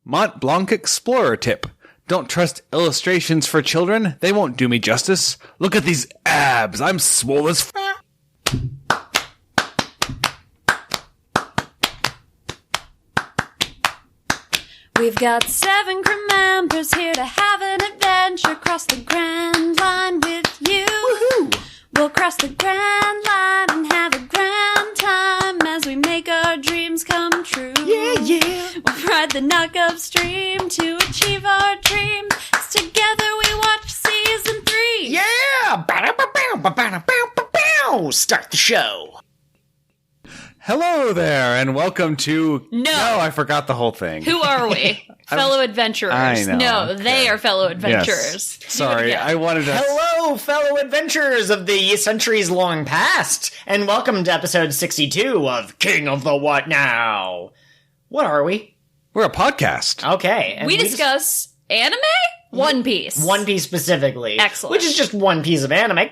Montblanc Explorer tip. Don't trust illustrations for children. They won't do me justice. Look at these abs. I'm swole as We've got 7 crew members here to have an adventure. Cross the Grand Line with you. Woohoo! We'll cross the Grand Line and have a grand time as we make our dreams come true. Yeah. We'll ride the knock-up stream to achieve our dreams. Together we watch season 3. Yeah! Ba-da-ba-bow, start the show. Hello there, and welcome to... No, I forgot the whole thing. Who are we? Fellow adventurers. I know. No, Okay. they are fellow adventurers. Yes. Do it Sorry, again. I wanted to... Hello, fellow adventurers of the centuries long past, and welcome to episode 62 of King of the What Now. What are we? We're a podcast. Okay. And We discuss anime? One Piece. One Piece specifically. Excellent. Which is just one piece of anime.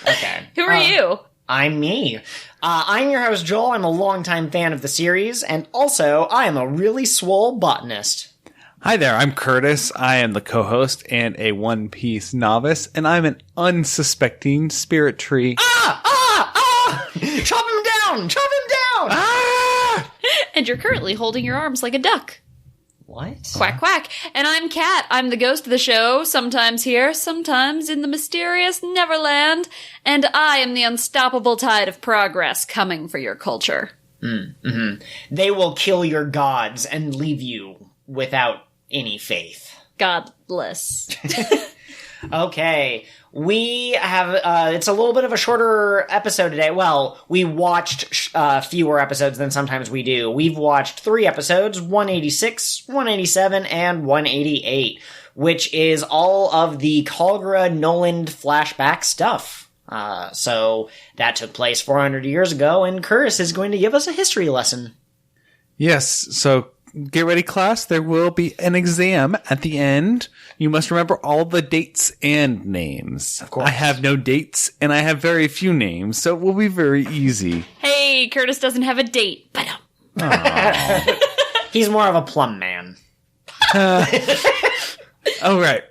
Okay. Who are you? I'm me. I'm your host, Joel. I'm a longtime fan of the series, and also, I am a really swole botanist. Hi there, I'm Curtis. I am the co-host and a One Piece novice, and I'm an unsuspecting spirit tree. Ah! Chop him down! Chop him down! Ah! And you're currently holding your arms like a duck. What? Quack, quack. And I'm Kat. I'm the ghost of the show, sometimes here, sometimes in the mysterious Neverland. And I am the unstoppable tide of progress coming for your culture. They will kill your gods and leave you without any faith. Godless. Okay, we have, it's a little bit of a shorter episode today. Well, we watched fewer episodes than sometimes we do. We've watched 3 episodes, 186, 187, and 188, which is all of the Calgura Noland flashback stuff. So that took place 400 years ago, and Curtis is going to give us a history lesson. Yes, so get ready, class. There will be an exam at the end. You must remember all the dates and names. Of course. I have no dates, and I have very few names, so it will be very easy. Hey, Curtis doesn't have a date. But He's more of a plum man. All right.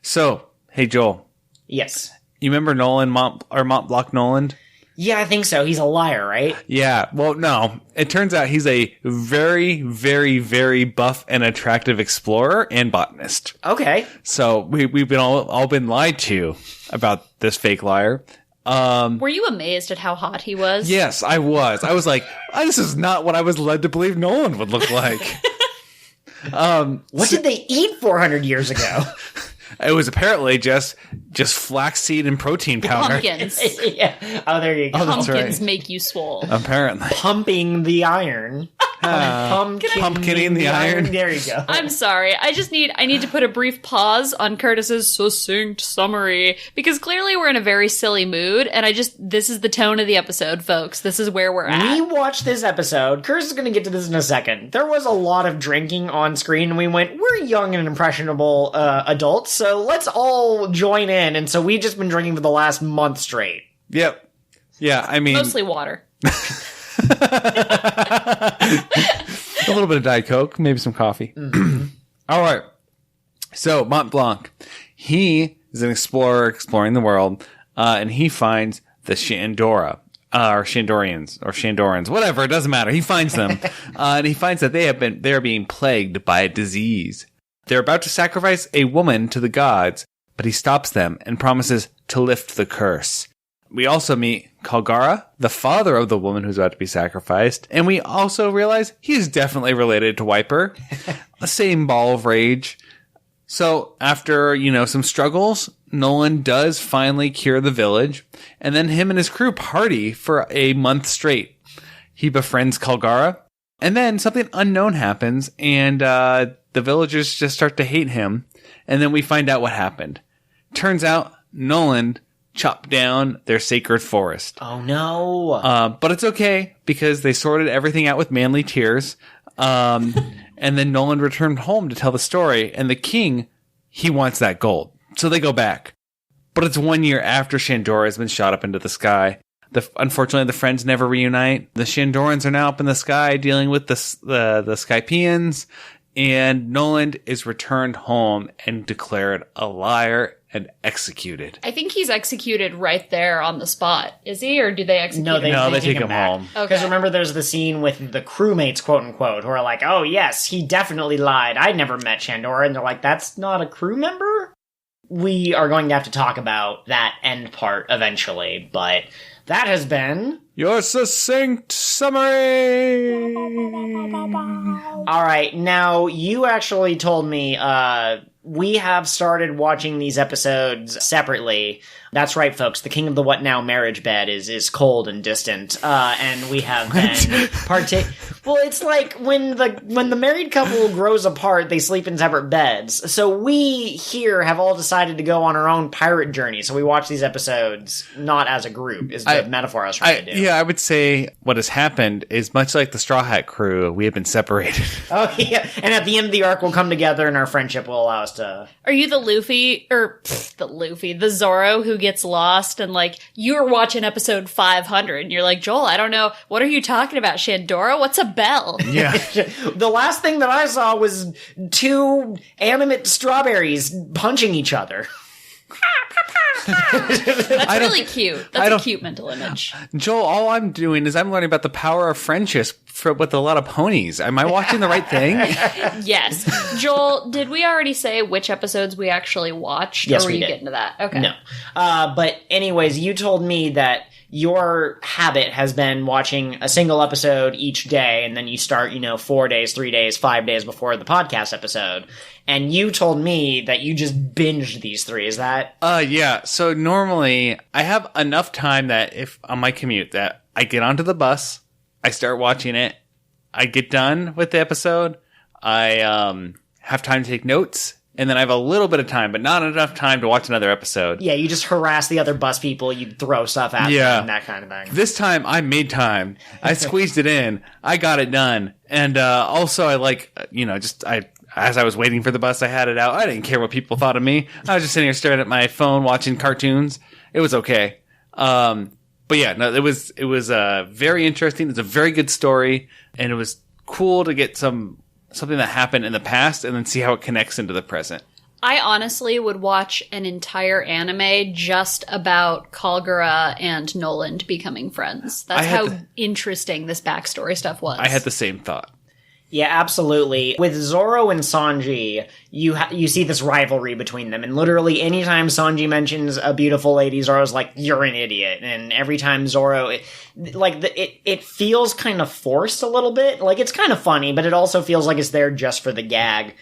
So, hey, Joel. Yes. You remember Montblanc Noland? Yeah, I think so. He's a liar, right? Yeah. Well, no. It turns out he's a very, very, very buff and attractive explorer and botanist. Okay. So we've been all been lied to about this fake liar. were you amazed at how hot he was? Yes, I was. I was like, this is not what I was led to believe Nolan would look like. What did they eat 400 years ago? It was apparently just flaxseed and protein powder. Pumpkins. Yeah. Oh, there you go. that's Pumpkins right. make you swole. Apparently. Pumping the iron. Pumpkining the iron. There you go. I'm sorry. I need to put a brief pause on Curtis's succinct summary because clearly we're in a very silly mood and this is the tone of the episode, folks. This is where we're at. We watched this episode. Curtis is going to get to this in a second. There was a lot of drinking on screen, and we went, we're young and impressionable adults, so let's all join in. And so we've just been drinking for the last month straight. Yep. Yeah, I mean... Mostly water. A little bit of Diet Coke, maybe some coffee. Mm-hmm. All right. So, Montblanc, he is an explorer exploring the world, and he finds the Shandora, or Shandorans, whatever, it doesn't matter. He finds them, and he finds that they are being plagued by a disease. They're about to sacrifice a woman to the gods, but he stops them and promises to lift the curse. We also meet Calgura, the father of the woman who's about to be sacrificed, and we also realize he's definitely related to Wyper. The same ball of rage. So after, some struggles, Nolan does finally cure the village, and then him and his crew party for a month straight. He befriends Calgura, and then something unknown happens, and the villagers just start to hate him, and then we find out what happened. Turns out, Nolan chopped down their sacred forest. Oh, no. But it's okay, because they sorted everything out with manly tears. And then Nolan returned home to tell the story, and the king, he wants that gold. So they go back. But it's 1 year after Shandora has been shot up into the sky. Unfortunately, the friends never reunite. The Shandorans are now up in the sky dealing with the Skypeians, and Noland is returned home and declared a liar and executed. I think he's executed right there on the spot. Is he, or do they execute him? No, they take him home. Because remember, there's the scene with the crewmates, quote unquote, who are like, "Oh yes, he definitely lied. I never met Shandora," and they're like, "That's not a crew member." We are going to have to talk about that end part eventually, but that has been your succinct summary. All right, now you actually told me we have started watching these episodes separately. That's right, folks. The King of the What Now marriage bed is cold and distant, and we have been Well, it's like when the married couple grows apart, they sleep in separate beds. So we here have all decided to go on our own pirate journey. So we watch these episodes not as a group. Is the metaphor I was trying to do? Yeah, I would say what has happened is much like the Straw Hat crew. We have been separated. Oh yeah, and at the end of the arc, we'll come together, and our friendship will allow us to. Are you the Zorro who gets lost, and like you're watching episode 500 and you're like, Joel, I don't know, what are you talking about, Shandora? What's a bell? Yeah. The last thing that I saw was two animate strawberries punching each other. That's really cute. That's a cute mental image. Joel, all I'm doing is I'm learning about the power of friendships with a lot of ponies. Am I watching the right thing? Yes. Joel, did we already say which episodes we actually watched? Yes, or were we you did. getting to that? Okay. No. But anyways, you told me that your habit has been watching a single episode each day, and then you start, 4 days, 3 days, 5 days before the podcast episode. And you told me that you just binged these three. Is that? Yeah. So normally I have enough time that if on my commute that I get onto the bus, I start watching it, I get done with the episode, I have time to take notes, and then I have a little bit of time, but not enough time to watch another episode. Yeah, you just harass the other bus people, you throw stuff at them, and that kind of thing. This time, I made time. I squeezed it in. I got it done. And also, as I was waiting for the bus, I had it out. I didn't care what people thought of me. I was just sitting here staring at my phone, watching cartoons. It was okay. But yeah, no, it was very interesting. It's a very good story, and it was cool to get something that happened in the past and then see how it connects into the present. I honestly would watch an entire anime just about Calgura and Noland becoming friends. That's how interesting this backstory stuff was. I had the same thought. Yeah, absolutely. With Zoro and Sanji, you see this rivalry between them, and literally anytime Sanji mentions a beautiful lady, Zoro's like, "You're an idiot." And every time Zoro, it feels kind of forced a little bit. Like, it's kind of funny, but it also feels like it's there just for the gag.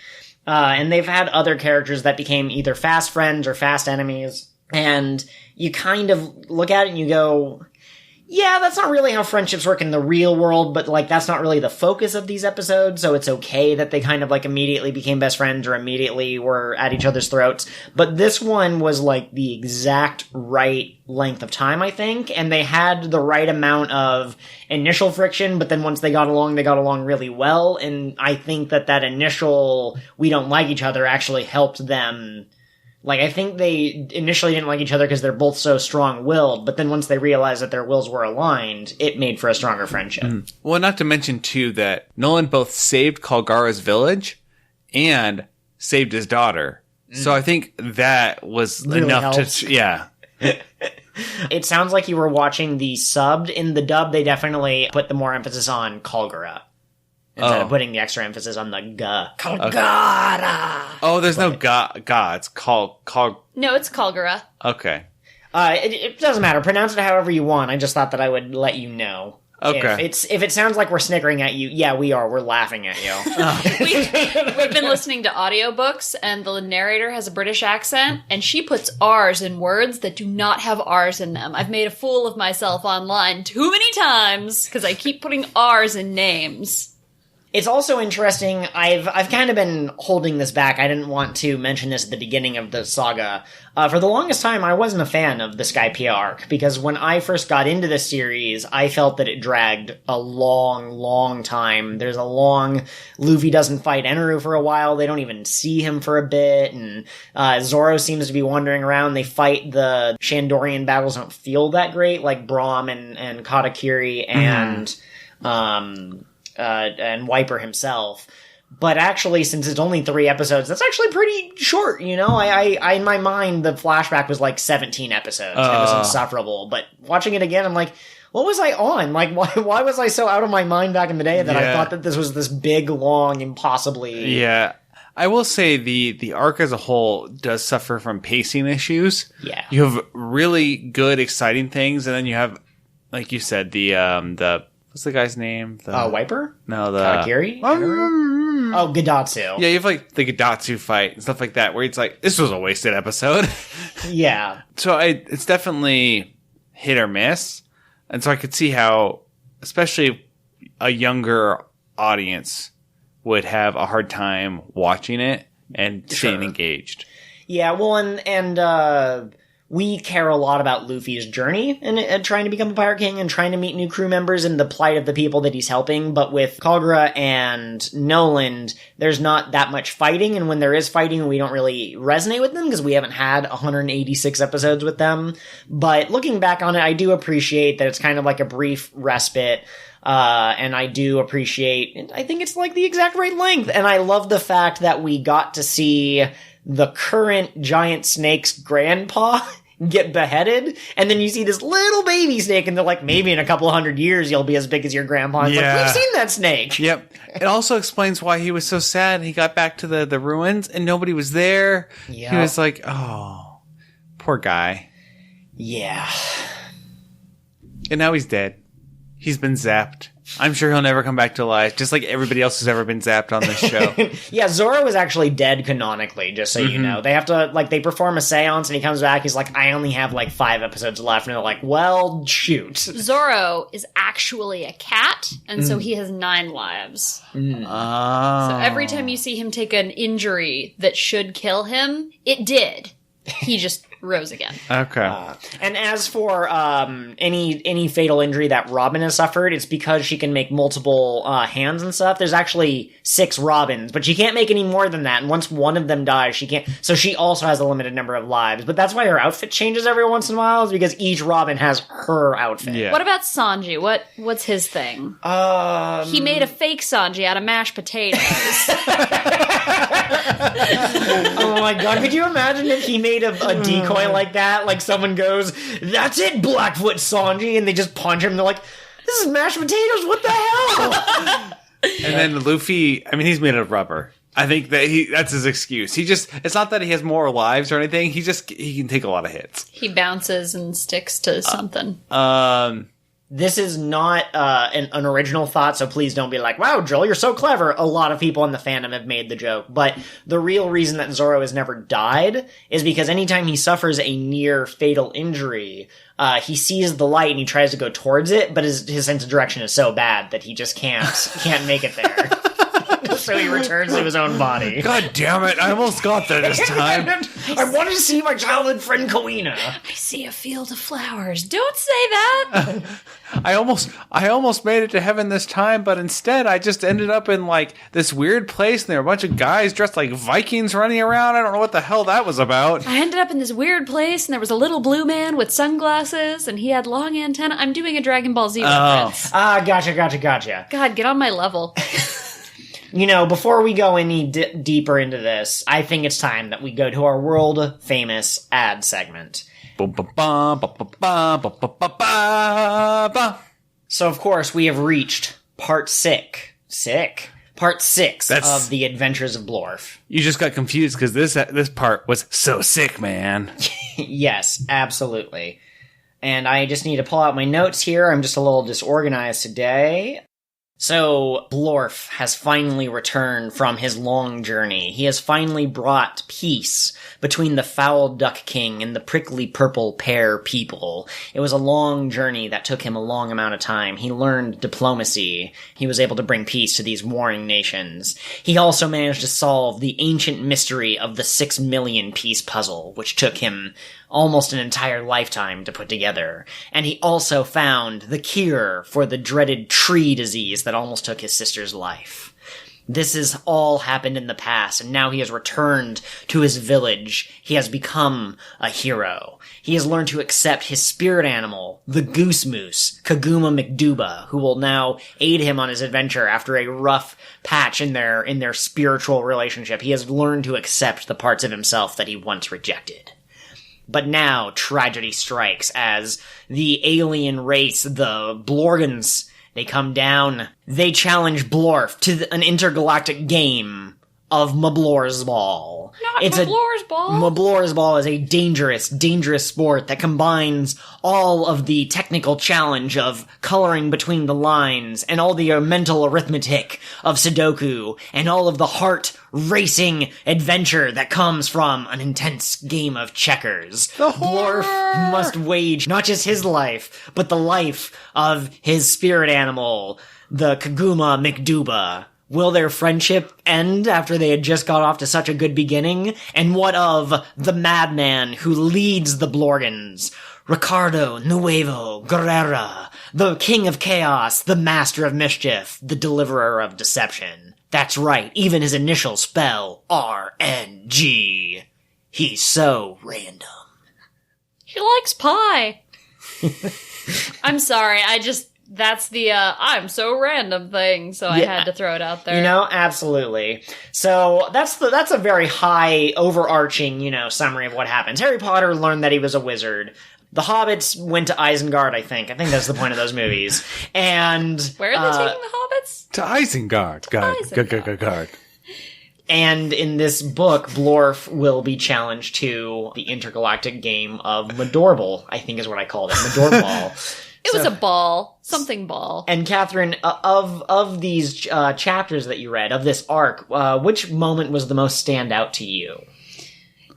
And they've had other characters that became either fast friends or fast enemies, and you kind of look at it and you go, yeah, that's not really how friendships work in the real world, but, that's not really the focus of these episodes, so it's okay that they kind of, immediately became best friends or immediately were at each other's throats. But this one was, the exact right length of time, I think, and they had the right amount of initial friction, but then once they got along really well, and I think that initial, we don't like each other, actually helped them. I think they initially didn't like each other because they're both so strong-willed, but then once they realized that their wills were aligned, it made for a stronger friendship. Mm. Well, not to mention, too, that Noland both saved Calgara's village and saved his daughter. Mm. So I think that was really enough helps. Yeah. It sounds like you were watching the subbed. In the dub, they definitely put the more emphasis on Calgura. Instead of putting the extra emphasis on the ga. Calgara! Oh, there's no ga. It's No, it's Calgura. Okay. It doesn't matter. Pronounce it however you want. I just thought that I would let you know. Okay. If it sounds like we're snickering at you, yeah, we are. We're laughing at you. We've been listening to audiobooks, and the narrator has a British accent, and she puts R's in words that do not have R's in them. I've made a fool of myself online too many times because I keep putting R's in names. It's also interesting. I've kind of been holding this back. I didn't want to mention this at the beginning of the saga. For the longest time, I wasn't a fan of the Skypeia arc, because when I first got into this series, I felt that it dragged a long, long time. There's a long Luffy doesn't fight Eneru for a while. They don't even see him for a bit, and Zoro seems to be wandering around. They fight the Shandorian battles don't feel that great, like Braum and Katakiri and Wyper himself. But actually, since it's only 3 episodes, that's actually pretty short, you know? I in my mind, the flashback was like 17 episodes. It was insufferable. But watching it again, I'm like, what was I on? Like, why was I so out of my mind back in the day that I thought that this was this big, long, impossibly... Yeah. I will say the arc as a whole does suffer from pacing issues. Yeah. You have really good, exciting things, and then you have, like you said, the what's the guy's name? Wyper? No, the... Katakiri? Oh, Gadatsu. Yeah, you have like the Gadatsu fight and stuff like that, where it's like, this was a wasted episode. Yeah. So it's definitely hit or miss. And so I could see how, especially a younger audience would have a hard time watching it and staying engaged. Yeah, well, and we care a lot about Luffy's journey and trying to become a Pirate King and trying to meet new crew members and the plight of the people that he's helping. But with Calgura and Noland, there's not that much fighting. And when there is fighting, we don't really resonate with them because we haven't had 186 episodes with them. But looking back on it, I do appreciate that it's kind of like a brief respite. And I do appreciate, I think it's like the exact right length. And I love the fact that we got to see the current giant snake's grandpa get beheaded, and then you see this little baby snake, and they're like, maybe in a couple 100 years you'll be as big as your grandpa. It's like, we've seen that snake. Yep. It also explains why he was so sad. He got back to the ruins, and nobody was there. Yep. He was like, oh, poor guy. Yeah. And now he's dead. He's been zapped. I'm sure he'll never come back to life, just like everybody else who's ever been zapped on this show. Yeah, Zoro is actually dead canonically, just so you know. They have to, like, they perform a seance, and he comes back, he's like, I only have, like, 5 episodes left, and they're like, well, shoot. Zoro is actually a cat, and so he has 9 lives. Oh. So every time you see him take an injury that should kill him, it did. He just rose again. Okay. And as for any fatal injury that Robin has suffered, it's because she can make multiple hands and stuff. There's actually 6 Robins, but she can't make any more than that. And once one of them dies, she can't. So she also has a limited number of lives. But that's why her outfit changes every once in a while, is because each Robin has her outfit. Yeah. What about Sanji? What's his thing? He made a fake Sanji out of mashed potatoes. Oh my god, could you imagine if he made a decoy like that? Like someone goes, that's it, Blackfoot Sanji, and they just punch him, and they're like, this is mashed potatoes, what the hell? And then Luffy, I mean, he's made of rubber. I think that that's his excuse. It's not that he has more lives or anything, he can take a lot of hits. He bounces and sticks to something. This is not an original thought, so please don't be like, wow, Joel, you're so clever. A lot of people in the fandom have made the joke. But the real reason that Zoro has never died is because anytime he suffers a near fatal injury, he sees the light and he tries to go towards it, but his sense of direction is so bad that he just can't make it there. So he returns to his own body. God damn it, I almost got there this time. I wanted to see my childhood friend Kawina. I see a field of flowers. Don't say that! I almost made it to heaven this time, but instead I just ended up in like this weird place, and there were a bunch of guys dressed like Vikings running around. I don't know what the hell that was about. I ended up in this weird place, and there was a little blue man with sunglasses, and he had long antenna. I'm doing a Dragon Ball Z reference. Gotcha. God, get on my level. You know, before we go any deeper into this, I think it's time that we go to our world-famous ad segment. So, of course, we have reached part 6. Part 6 of The Adventures of Blorf. You just got confused because this part was so sick, man. Yes, absolutely. And I just need to pull out my notes here. I'm just a little disorganized today. So, Blorf has finally returned from his long journey. He has finally brought peace between the foul duck king and the prickly purple pear people. It was a long journey that took him a long amount of time. He learned diplomacy. He was able to bring peace to these warring nations. He also managed to solve the ancient mystery of the 6 million piece puzzle, which took him almost an entire lifetime to put together. And he also found the cure for the dreaded tree disease that almost took his sister's life. This has all happened in the past, and now he has returned to his village. He has become a hero. He has learned to accept his spirit animal, the goose moose, Kaguma McDuba, who will now aid him on his adventure after a rough patch in their spiritual relationship. He has learned to accept the parts of himself that he once rejected. But now tragedy strikes as the alien race, the Blorgans, they come down. They challenge Blorf to an intergalactic game of Mablor's Ball. Not Mablor's Ball. Mablor's Ball is a dangerous, dangerous sport that combines all of the technical challenge of coloring between the lines and all the mental arithmetic of Sudoku and all of the heart-racing adventure that comes from an intense game of checkers. Blorf must wage not just his life, but the life of his spirit animal, the Kaguma McDuba. Will their friendship end after they had just got off to such a good beginning? And what of the madman who leads the Blorgans? Ricardo Nuevo Guerrera, the king of chaos, the master of mischief, the deliverer of deception. That's right, even his initial spell, RNG. He's so random. He likes pie. I'm sorry, that's the, I'm so random thing, so I had to throw it out there. You know, absolutely. So, that's a very high, overarching, summary of what happens. Harry Potter learned that he was a wizard. The Hobbits went to Isengard, I think. I think that's the point of those movies. And... Where are they taking the Hobbits? To Isengard. Guard. And in this book, Blorf will be challenged to the intergalactic game of Madorbal, I think is what I called it. Madorbal. It was a ball. Something ball. And Catherine, of these chapters that you read, of this arc, which moment was the most stand out to you?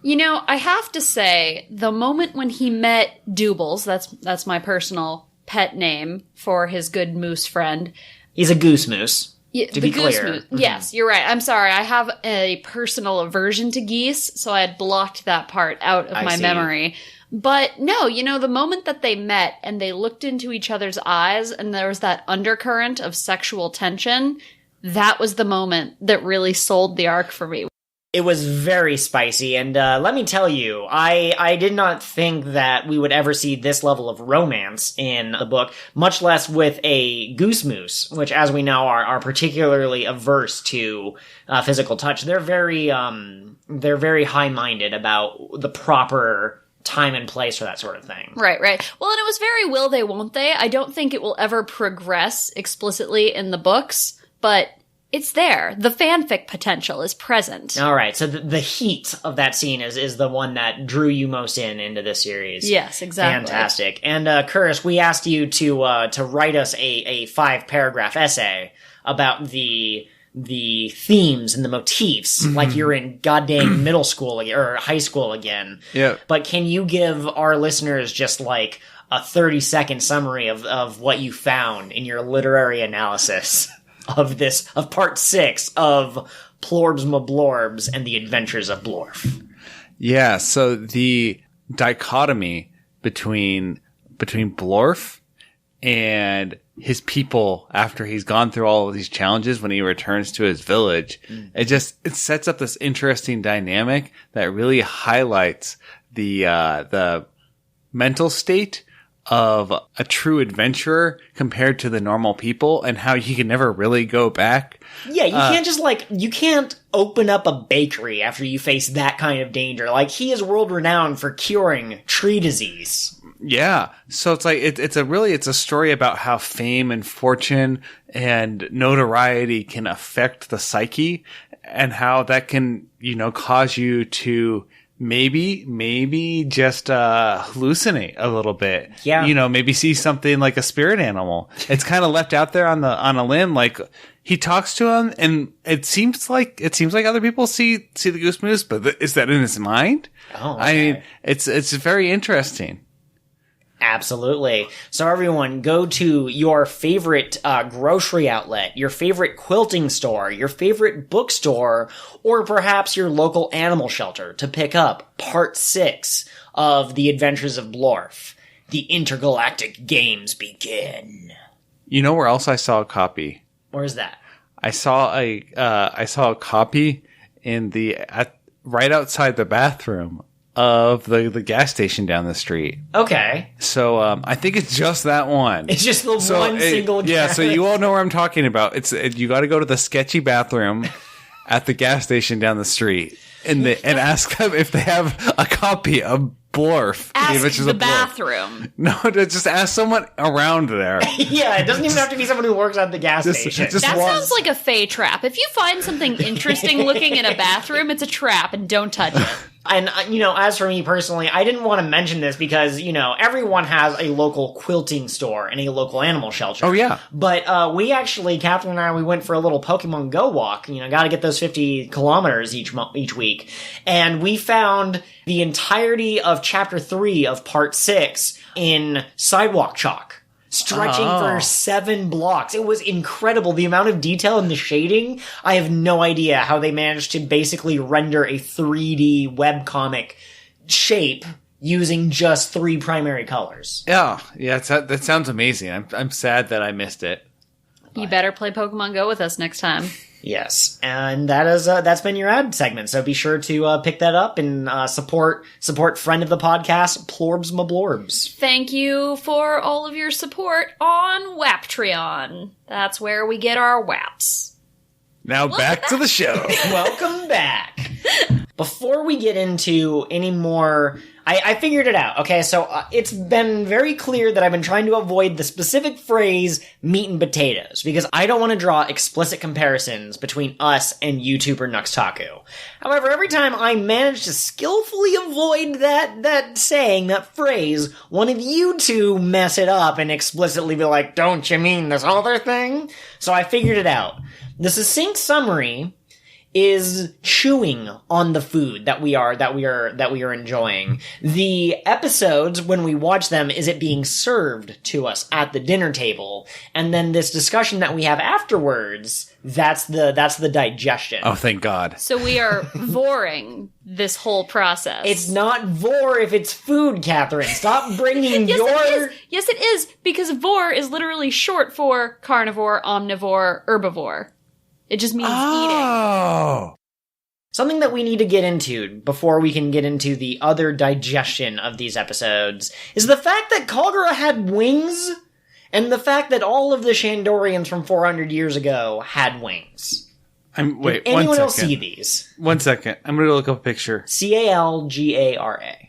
I have to say, the moment when he met Doobles, that's my personal pet name for his good moose friend. He's a goose moose. Yeah, to be clear. Mm-hmm. Yes, you're right. I'm sorry. I have a personal aversion to geese, so I had blocked that part out of my memory. But no, the moment that they met and they looked into each other's eyes and there was that undercurrent of sexual tension, that was the moment that really sold the arc for me. It was very spicy, and let me tell you, I did not think that we would ever see this level of romance in the book, much less with a goose moose, which, as we know, are particularly averse to physical touch. They're very high-minded about the proper time and place for that sort of thing. Right. Well, and it was very will they, won't they? I don't think it will ever progress explicitly in the books, but it's there. The fanfic potential is present. All right, so the heat of that scene is the one that drew you most into this series. Yes, exactly. Fantastic. And Curtis, we asked you to write us a 5-paragraph essay about the themes and the motifs, like you're in goddamn middle school or high school again. Yeah. But can you give our listeners just like a 30-second summary of what you found in your literary analysis of part 6 of Plorbs Mablorbs and the Adventures of Blorf? Yeah, so the dichotomy between Blorf and his people after he's gone through all of these challenges when he returns to his village, it sets up this interesting dynamic that really highlights the mental state of a true adventurer compared to the normal people and how you can never really go back. Yeah, you can't just you can't open up a bakery after you face that kind of danger. Like, he is world renowned for curing tree disease. Yeah. So it's like, it's a story about how fame and fortune and notoriety can affect the psyche and how that can, cause you to maybe just hallucinate a little bit. Yeah. Maybe see something like a spirit animal. It's kind of left out there on a limb. Like he talks to him, and it seems like other people see the Goose Moose, but is that in his mind? Oh, okay. I mean, it's very interesting. Absolutely. So everyone, go to your favorite grocery outlet, your favorite quilting store, your favorite bookstore, or perhaps your local animal shelter to pick up Part 6 of The Adventures of Blorf. The intergalactic games begin. You know where else I saw a copy? Where's that? I saw a copy in right outside the bathroom of the gas station down the street. Okay. So I think it's just that one. It's just the single gas. Yeah, so you all know where I'm talking about. You got to go to the sketchy bathroom at the gas station down the street and ask them if they have a copy of Blorf. Ask the bathroom. No, just ask someone around there. Yeah, it doesn't even have to be someone who works at the gas station. That sounds like a fey trap. If you find something interesting looking in a bathroom, it's a trap, and don't touch it. And, as for me personally, I didn't want to mention this because, everyone has a local quilting store and a local animal shelter. Oh, yeah. But we actually, Catherine and I, we went for a little Pokemon Go walk. Got to get those 50 kilometers each week. And we found the entirety of Chapter 3 of Part 6 in sidewalk chalk. Stretching for 7 blocks. It was incredible. The amount of detail in the shading, I have no idea how they managed to basically render a 3D webcomic shape using just 3 primary colors. Yeah, that sounds amazing. I'm sad that I missed it. You better play Pokemon Go with us next time. Yes, and that's been your ad segment. So be sure to pick that up and support friend of the podcast, Plorbs Ma Blorbs. Thank you for all of your support on Waptreon. That's where we get our waps. Now back to the show. Welcome back. Before we get into any more, I figured it out. Okay, so it's been very clear that I've been trying to avoid the specific phrase meat and potatoes because I don't want to draw explicit comparisons between us and YouTuber Nuxtaku. However, every time I manage to skillfully avoid that saying, that phrase, one of you two mess it up and explicitly be like, "Don't you mean this other thing?" So I figured it out. The succinct summary is chewing on the food that we are enjoying. The episodes, when we watch them, is it being served to us at the dinner table, and then this discussion that we have afterwards, that's the digestion. Oh, thank God. So we are voring this whole process. It's not vor if it's food, Catherine. Stop bringing your... Yes, it is, because vor is literally short for carnivore, omnivore, herbivore. It just means eating. Something that we need to get into before we can get into the other digestion of these episodes is the fact that Calgura had wings, and the fact that all of the Shandorians from 400 years ago had wings. Did anyone else see these? 1 second. I'm going to look up a picture. Calgara.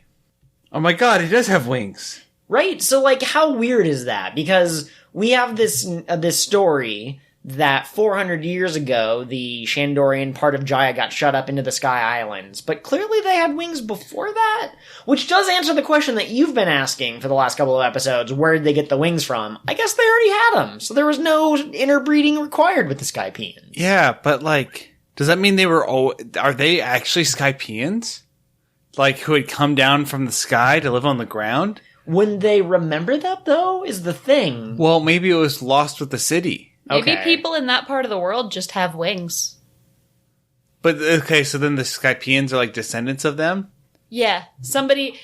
Oh my God, he does have wings. Right? So, how weird is that? Because we have this story that 400 years ago, the Shandorian part of Jaya got shut up into the Sky Islands, but clearly they had wings before that? Which does answer the question that you've been asking for the last couple of episodes, where did they get the wings from? I guess they already had them, so there was no interbreeding required with the Skypeians. Yeah, but does that mean are they actually Skypeians? Who had come down from the sky to live on the ground? When they remember that, though, is the thing. Well, maybe it was lost with the city. Maybe people in that part of the world just have wings. But, okay, so then the Skypeians are descendants of them? Yeah.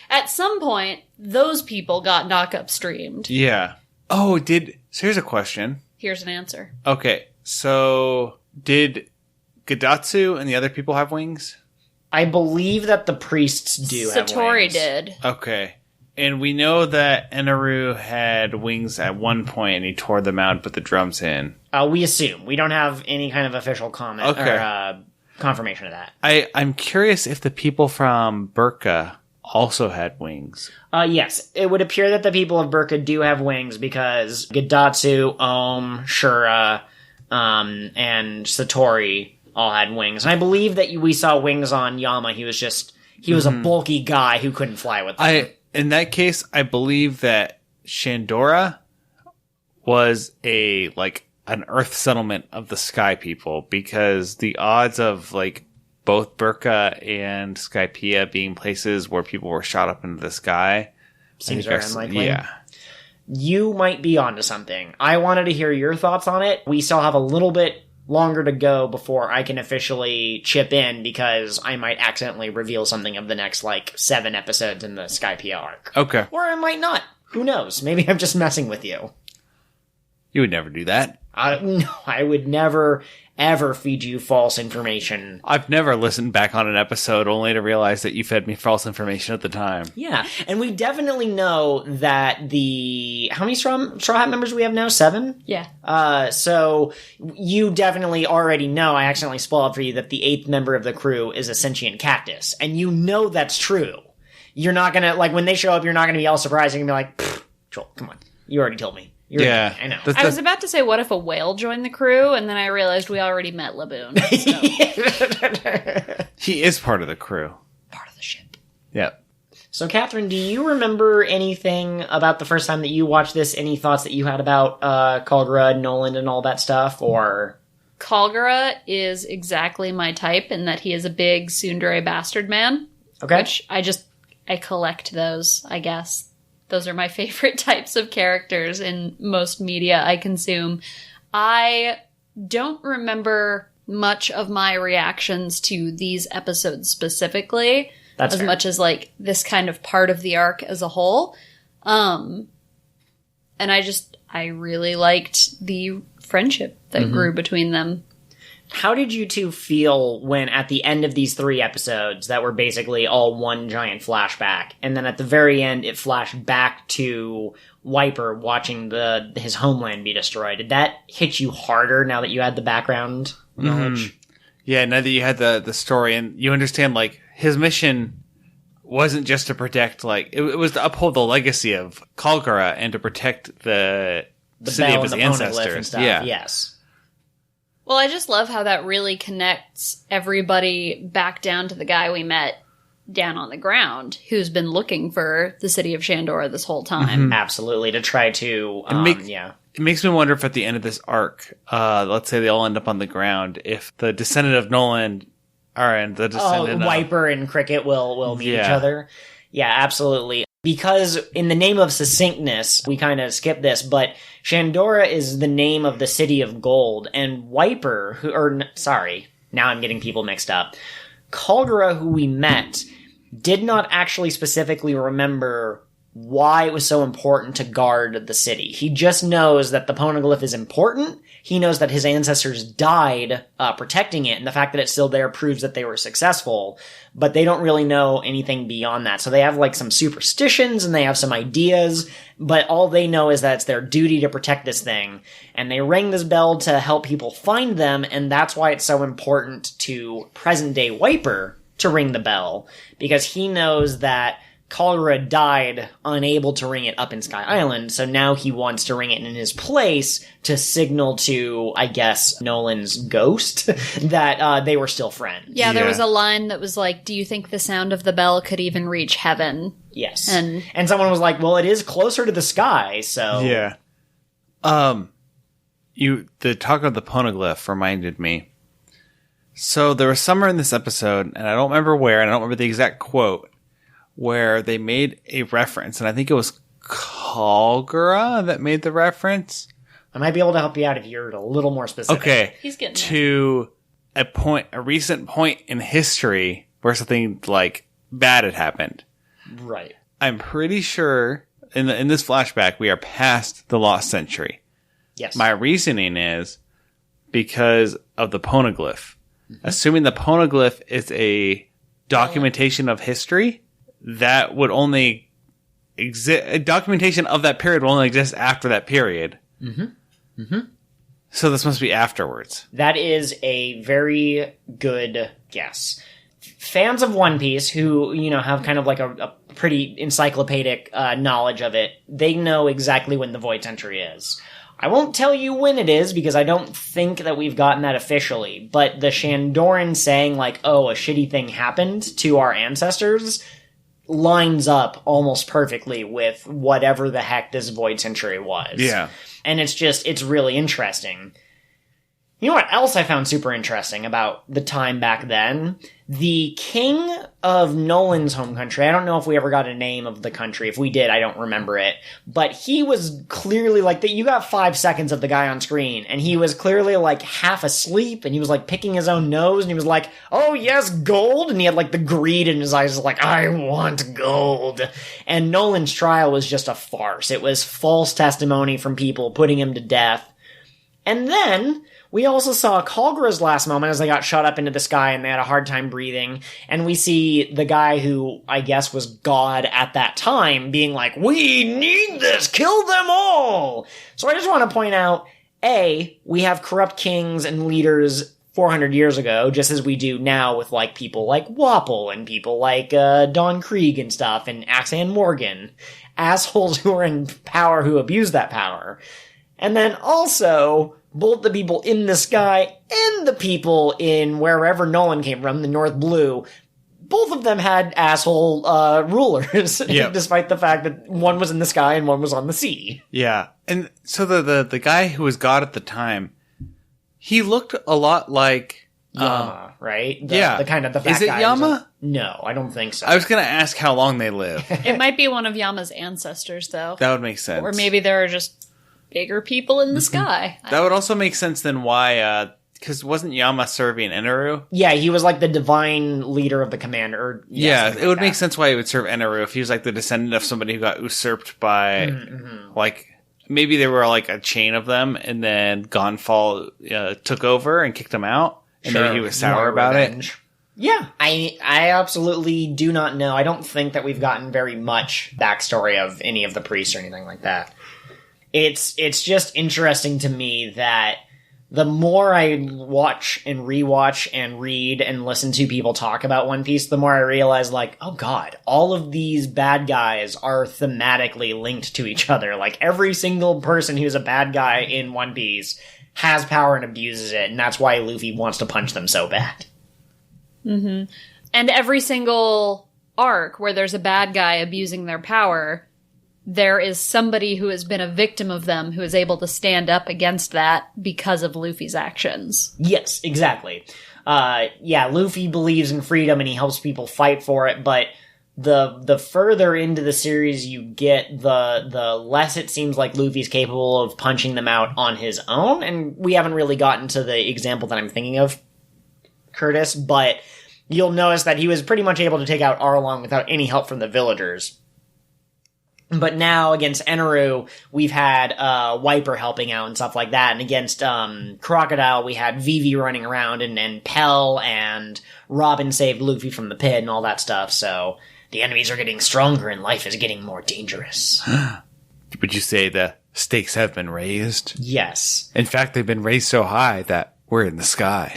At some point, those people got knock upstreamed. Yeah. Oh, so here's a question. Here's an answer. Okay, so did Gadatsu and the other people have wings? I believe that the priests do have wings. Satori did. Okay. And we know that Enaru had wings at one point and he tore them out, put the drums in. We assume. We don't have any kind of official comment or confirmation of that. I'm curious if the people from Burka also had wings. Yes. It would appear that the people of Burka do have wings because Gadatsu, Shura, and Satori all had wings. And I believe that we saw wings on Yama. He was just He was a bulky guy who couldn't fly with them. In that case, I believe that Shandora was an Earth settlement of the Sky people, because the odds of both Burka and Skypeia being places where people were shot up into the sky seems very unlikely. Yeah. You might be onto something. I wanted to hear your thoughts on it. We still have a little bit longer to go before I can officially chip in, because I might accidentally reveal something of the next 7 episodes in the Skypeia arc. Okay. Or I might not. Who knows? Maybe I'm just messing with you. You would never do that. No, I would never, ever feed you false information. I've never listened back on an episode only to realize that you fed me false information at the time. Yeah, and we definitely know that how many Straw Hat members we have now? 7? Yeah. So you definitely already know, I accidentally spoiled for you, that the 8th member of the crew is a sentient cactus. And you know that's true. You're not gonna, when they show up, you're not gonna be all surprised. You're gonna be like, Joel, come on. You already told me. I know. I was about to say, what if a whale joined the crew, and then I realized we already met Laboon. So. He is part of the crew. Part of the ship. Yep. So, Catherine, do you remember anything about the first time that you watched this? Any thoughts that you had about Calgura and Noland and all that stuff, or... Calgura is exactly my type in that he is a big tsundere bastard man. Okay. Which I collect those, I guess. Those are my favorite types of characters in most media I consume. I don't remember much of my reactions to these episodes specifically. That's as fair. much as this kind of part of the arc as a whole. And I really liked the friendship that grew between them. How did you two feel when at the end of these 3 episodes that were basically all one giant flashback, and then at the very end it flashed back to Wyper watching his homeland be destroyed? Did that hit you harder now that you had the background knowledge? Yeah, now that you had the story and you understand, his mission wasn't just to protect, it was to uphold the legacy of Calgura and to protect the city of his ancestors. And stuff. Yeah. Yes. Well, I just love how that really connects everybody back down to the guy we met down on the ground, who's been looking for the city of Shandora this whole time. Absolutely, to try to, It makes me wonder if at the end of this arc, let's say they all end up on the ground, if the descendant of Noland and the descendant Wyper and Cricket will meet each other. Yeah, absolutely. Because in the name of succinctness, we kind of skip this, but Shandora is the name of the city of gold, and Wyper, now I'm getting people mixed up. Calgura, who we met, did not actually specifically remember why it was so important to guard the city. He just knows that the poneglyph is important. He knows that his ancestors died protecting it, and the fact that it's still there proves that they were successful. But they don't really know anything beyond that. So they have some superstitions and they have some ideas, but all they know is that it's their duty to protect this thing. And they ring this bell to help people find them, and that's why it's so important to present-day Wyper to ring the bell, because he knows that Calgura died unable to ring it up in Sky Island, so now he wants to ring it in his place to signal to, I guess, Nolan's ghost that they were still friends. Yeah, there was a line that was do you think the sound of the bell could even reach heaven? Yes. And someone was like, well, it is closer to the sky, so... Yeah. The talk of the poneglyph reminded me. So there was somewhere in this episode, and I don't remember where, and I don't remember the exact quote, where they made a reference, and I think it was Calgura that made the reference. I might be able to help you out if you're a little more specific. Okay. He's getting to a recent point in history where something bad had happened. Right. I'm pretty sure in this flashback we are past the lost century. Yes. My reasoning is because of the poneglyph. Assuming the poneglyph is a documentation of history, that would only exist. Documentation of that period will only exist after that period. So this must be afterwards. That is a very good guess. Fans of One Piece who, have kind of a pretty encyclopedic knowledge of it, they know exactly when the Void Century is. I won't tell you when it is, because I don't think that we've gotten that officially, but the Shandoran saying, like, oh, a shitty thing happened to our ancestors lines up almost perfectly with whatever the heck this Void Century was. Yeah. And it's really interesting. You know what else I found super interesting about the time back then? The king of Noland's home country, I don't know if we ever got a name of the country. If we did, I don't remember it. But he was clearly like, you got 5 seconds of the guy on screen, and he was clearly like half asleep, and he was like picking his own nose, and he was like, oh yes, gold! And he had like the greed in his eyes, like, I want gold! And Noland's trial was just a farce. It was false testimony from people putting him to death. And then we also saw Calgura's last moment as they got shot up into the sky and they had a hard time breathing. And we see the guy who, I guess, was God at that time being like, we need this! Kill them all! So I just want to point out, A, we have corrupt kings and leaders 400 years ago, just as we do now with, like, people like Wapple and people like Don Krieg and stuff, and Axan Morgan. Assholes who are in power who abuse that power. And then also, both the people in the sky and the people in wherever Nolan came from, the North Blue, both of them had asshole rulers, yep. Despite the fact that one was in the sky and one was on the sea. Yeah. And so the guy who was God at the time, he looked a lot like Yama, right? Yeah. The kind of the fat Is it guy Yama? No, I don't think so. I was going to ask how long they live. It might be one of Yama's ancestors, though. That would make sense. Or maybe there are just bigger people in the sky. That would also make sense then why, because wasn't Yama serving Eneru? Yeah, he was like the divine leader of the commander. Yeah, it would make sense why he would serve Eneru if he was like the descendant of somebody who got usurped by, like, maybe there were like a chain of them and then Gonfall took over and kicked him out. And maybe he was sour about it. Yeah, I absolutely do not know. I don't think that we've gotten very much backstory of any of the priests or anything like that. It's just interesting to me that the more I watch and rewatch and read and listen to people talk about One Piece, the more I realize, like, oh god, all of these bad guys are thematically linked to each other. Like, every single person who's a bad guy in One Piece has power and abuses it, and that's why Luffy wants to punch them so bad. Mm-hmm. And every single arc where there's a bad guy abusing their power, there is somebody who has been a victim of them who is able to stand up against that because of Luffy's actions. Yes, exactly. Luffy believes in freedom and he helps people fight for it, but the further into the series you get, the less it seems like Luffy's capable of punching them out on his own, and we haven't really gotten to the example that I'm thinking of, Curtis, but you'll notice that he was pretty much able to take out Arlong without any help from the villagers. But now, against Eneru, we've had Wyper helping out and stuff like that. And against Crocodile, we had Vivi running around, and Pell and Robin saved Luffy from the pit and all that stuff. So the enemies are getting stronger and life is getting more dangerous. Would you say the stakes have been raised? Yes. In fact, they've been raised so high that we're in the sky.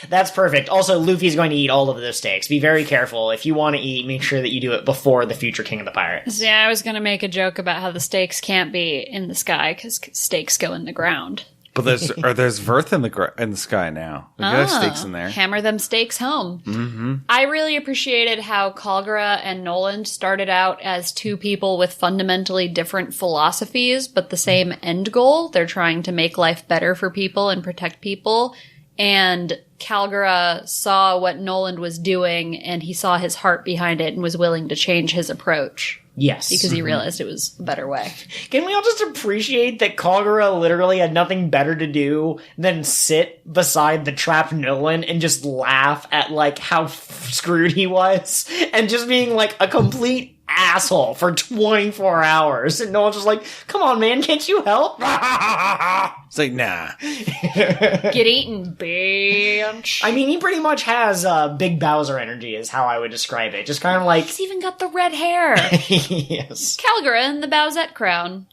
That's perfect. Also, Luffy's going to eat all of those steaks. Be very careful. If you want to eat, make sure that you do it before the future King of the Pirates. Yeah, I was going to make a joke about how the stakes can't be in the sky because stakes go in the ground. But there's Verth in the sky now. We got stakes in there. Hammer them stakes home. Mm-hmm. I really appreciated how Calgura and Noland started out as two people with fundamentally different philosophies, but the same end goal. They're trying to make life better for people and protect people. And Calgura saw what Noland was doing, and he saw his heart behind it and was willing to change his approach. Yes. Because he realized it was a better way. Can we all just appreciate that Calgura literally had nothing better to do than sit beside the trapped Nolan and just laugh at, like, how screwed he was? And just being, like, a complete asshole for 24 hours. And Nolan's just like, come on, man, can't you help? It's like, nah. Get eaten, bitch. I mean, he pretty much has Big Bowser energy is how I would describe it. Just kind of like... He's even got the red hair. Yes. Calgura and the Bowsette crown.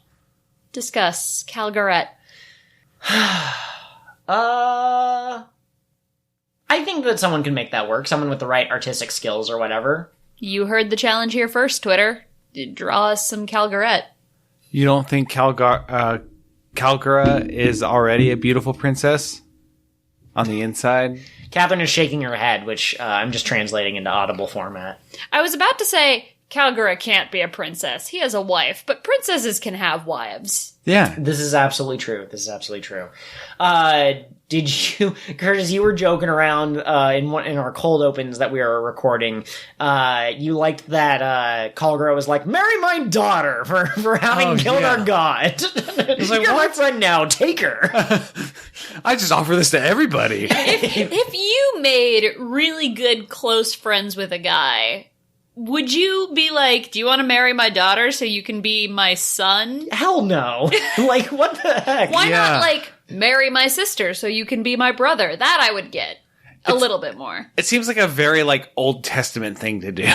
Discuss. Calgurette. I think that someone can make that work. Someone with the right artistic skills or whatever. You heard the challenge here first, Twitter. Draw us some Calgurette. You don't think Calgura Calgura is already a beautiful princess on the inside. Catherine is shaking her head, which I'm just translating into audible format. I was about to say, Calgura can't be a princess. He has a wife, but princesses can have wives. Yeah. This is absolutely true. Did you, Curtis, you were joking around in our cold opens that we were recording. You liked that Calgura was like, marry my daughter for having killed our god. You're my friend now, take her. I just offer this to everybody. If you made really good close friends with a guy, would you be like, do you want to marry my daughter so you can be my son? Hell no. Like, what the heck? Why not, like, marry my sister so you can be my brother? That I would get a little bit more. It seems like a very, like, Old Testament thing to do.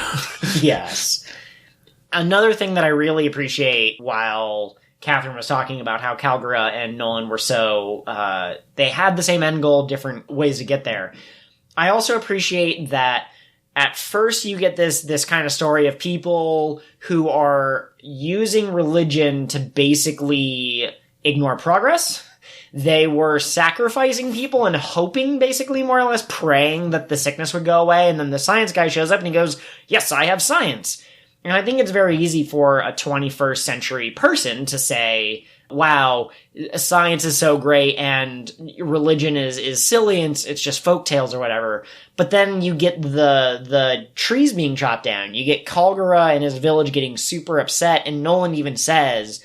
Yes. Another thing that I really appreciate while Catherine was talking about how Calgura and Noland were so, they had the same end goal, different ways to get there. I also appreciate that at first you get this kind of story of people who are using religion to basically ignore progress. They were sacrificing people and hoping, basically, more or less praying that the sickness would go away. And then the science guy shows up and he goes, yes, I have science. And I think it's very easy for a 21st century person to say, wow, science is so great and religion is silly and it's just folktales or whatever. But then you get the trees being chopped down. You get Calgura and his village getting super upset, and Noland even says,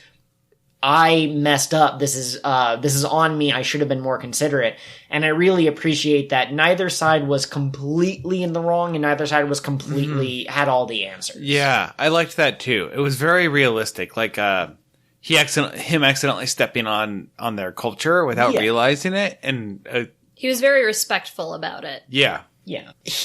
I messed up. This is on me. I should have been more considerate. And I really appreciate that neither side was completely in the wrong and neither side was completely had all the answers. Yeah, I liked that too. It was very realistic. Like, him accidentally stepping on their culture without realizing it, and he was very respectful about it. Yeah.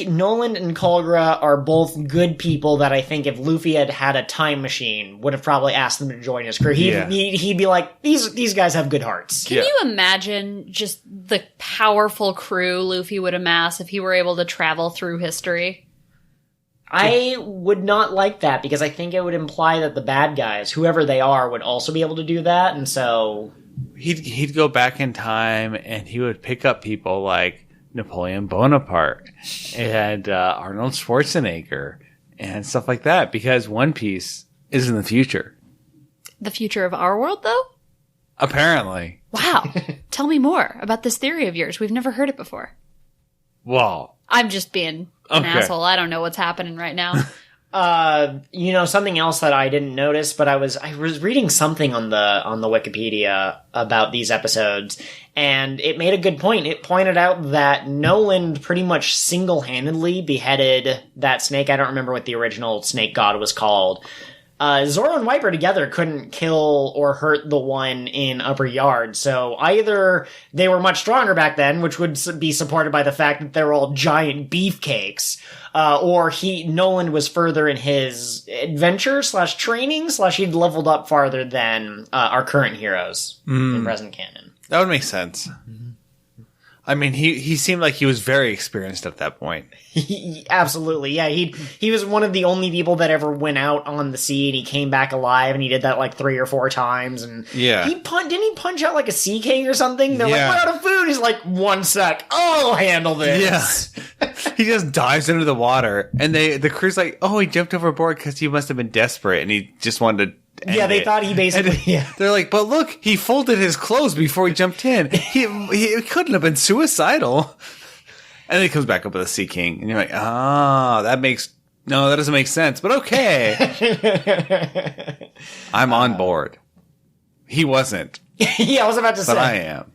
Noland and Calgura are both good people that I think if Luffy had had a time machine, would have probably asked them to join his crew. He'd be like, these guys have good hearts. Can you imagine just the powerful crew Luffy would amass if he were able to travel through history? I would not like that because I think it would imply that the bad guys, whoever they are, would also be able to do that, and so he'd go back in time and he would pick up people like Napoleon Bonaparte and Arnold Schwarzenegger and stuff like that, because One Piece is in the future. The future of our world, though? Apparently. Wow. Tell me more about this theory of yours. We've never heard it before. Well, I'm just being an asshole. I don't know what's happening right now. Something else that I didn't notice, but I was reading something on the Wikipedia about these episodes, and it made a good point. It pointed out that Noland pretty much single-handedly beheaded that snake. I don't remember what the original snake god was called. Zoro and Wyper together couldn't kill or hurt the one in Upper Yard, so either they were much stronger back then, which would be supported by the fact that they were all giant beefcakes, or Noland was further in his adventure / training / he'd leveled up farther than our current heroes in present canon. That would make sense. I mean, he seemed like he was very experienced at that point. Absolutely, yeah. He was one of the only people that ever went out on the sea, and he came back alive, and he did that like 3 or 4 times. And didn't he punch out like a sea king or something? They're like, we're out of food. He's like, 1 sec, I'll handle this. Yeah. He just dives into the water, and the crew's like, oh, he jumped overboard because he must have been desperate, and he just wanted to. They thought he basically. They're like, but look, he folded his clothes before he jumped in. He couldn't have been suicidal. And then he comes back up with a Sea King, and you're like, that doesn't make sense, but okay. I'm on board. He wasn't. Yeah, I was about to say. But I am.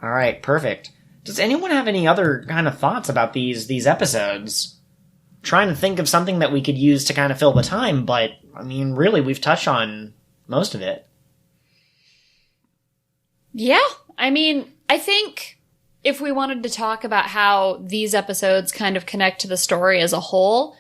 All right, perfect. Does anyone have any other kind of thoughts about these episodes? Trying to think of something that we could use to kind of fill the time, but I mean, really, we've touched on most of it. Yeah, I mean, I think if we wanted to talk about how these episodes kind of connect to the story as a whole,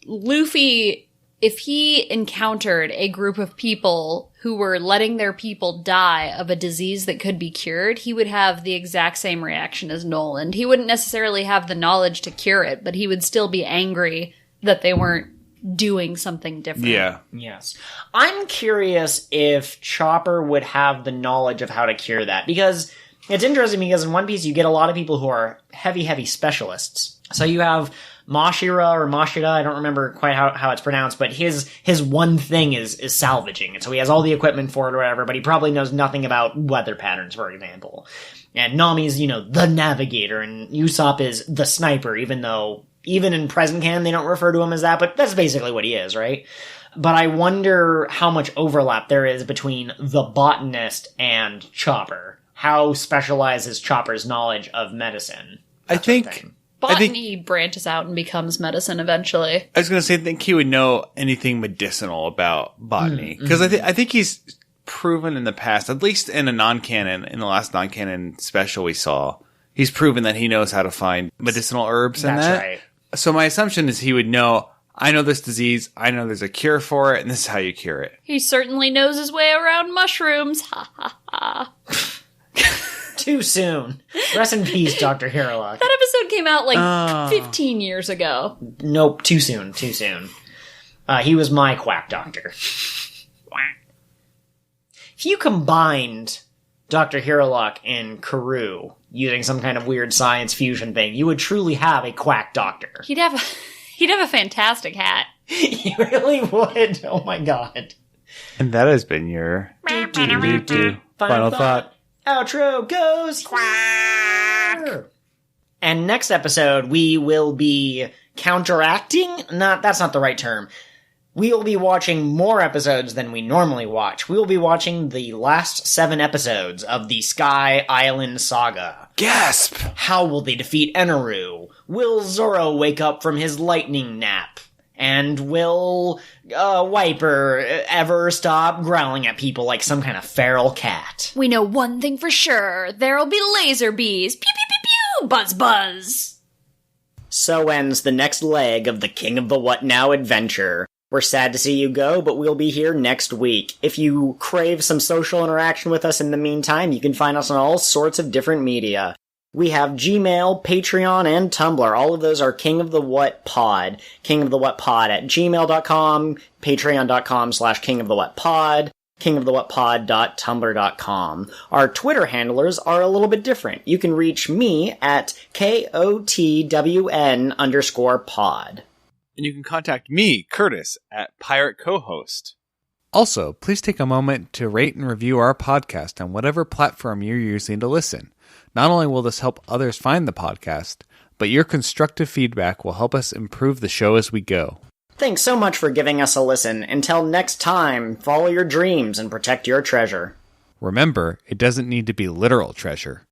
Luffy, if he encountered a group of people who were letting their people die of a disease that could be cured, he would have the exact same reaction as Noland. He wouldn't necessarily have the knowledge to cure it, but he would still be angry that they weren't doing something different. Yeah. Yes. I'm curious if Chopper would have the knowledge of how to cure that, because it's interesting because in One Piece you get a lot of people who are heavy specialists. So you have Mashira or Mashida, I don't remember quite how it's pronounced, but his one thing is salvaging. And so he has all the equipment for it or whatever, but he probably knows nothing about weather patterns, for example. And Nami's, the navigator, and Usopp is the sniper, even though, even in present canon, they don't refer to him as that, but that's basically what he is, right? But I wonder how much overlap there is between the botanist and Chopper. How specialized is Chopper's knowledge of medicine? I think Botany branches out and becomes medicine eventually. I was going to say, I think he would know anything medicinal about botany. Because I think he's proven in the past, at least in the last non-canon special we saw, he's proven that he knows how to find medicinal herbs and that. Right. So my assumption is he would know, I know this disease, I know there's a cure for it, and this is how you cure it. He certainly knows his way around mushrooms. Ha ha ha. Too soon. Rest in peace, Dr. Hirlock. That episode came out 15 years ago. Nope, too soon. He was my quack doctor. If you combined Dr. Hirlock and Karoo using some kind of weird science fusion thing, you would truly have a quack doctor. He'd have a fantastic hat. You really would. Oh my god. And that has been your final thought. Outro goes quack. And next episode, we will be counteracting? That's not the right term. We will be watching more episodes than we normally watch. We will be watching the last 7 episodes of the Sky Island Saga. Gasp! How will they defeat Eneru? Will Zoro wake up from his lightning nap? And will Wyper ever stop growling at people like some kind of feral cat? We know one thing for sure. There'll be laser bees. Pew pew pew pew! Buzz buzz! So ends the next leg of the King of the What Now adventure. We're sad to see you go, but we'll be here next week. If you crave some social interaction with us in the meantime, you can find us on all sorts of different media. We have Gmail, Patreon, and Tumblr. All of those are King of the What Pod. King of the What Pod at gmail.com, patreon.com/KingOfTheWhatPod, KingOfTheWhatPod.tumblr.com. Our Twitter handlers are a little bit different. You can reach me at KOTWN_pod. And you can contact me, Curtis, at Pirate Co-host. Also, please take a moment to rate and review our podcast on whatever platform you're using to listen. Not only will this help others find the podcast, but your constructive feedback will help us improve the show as we go. Thanks so much for giving us a listen. Until next time, follow your dreams and protect your treasure. Remember, it doesn't need to be literal treasure.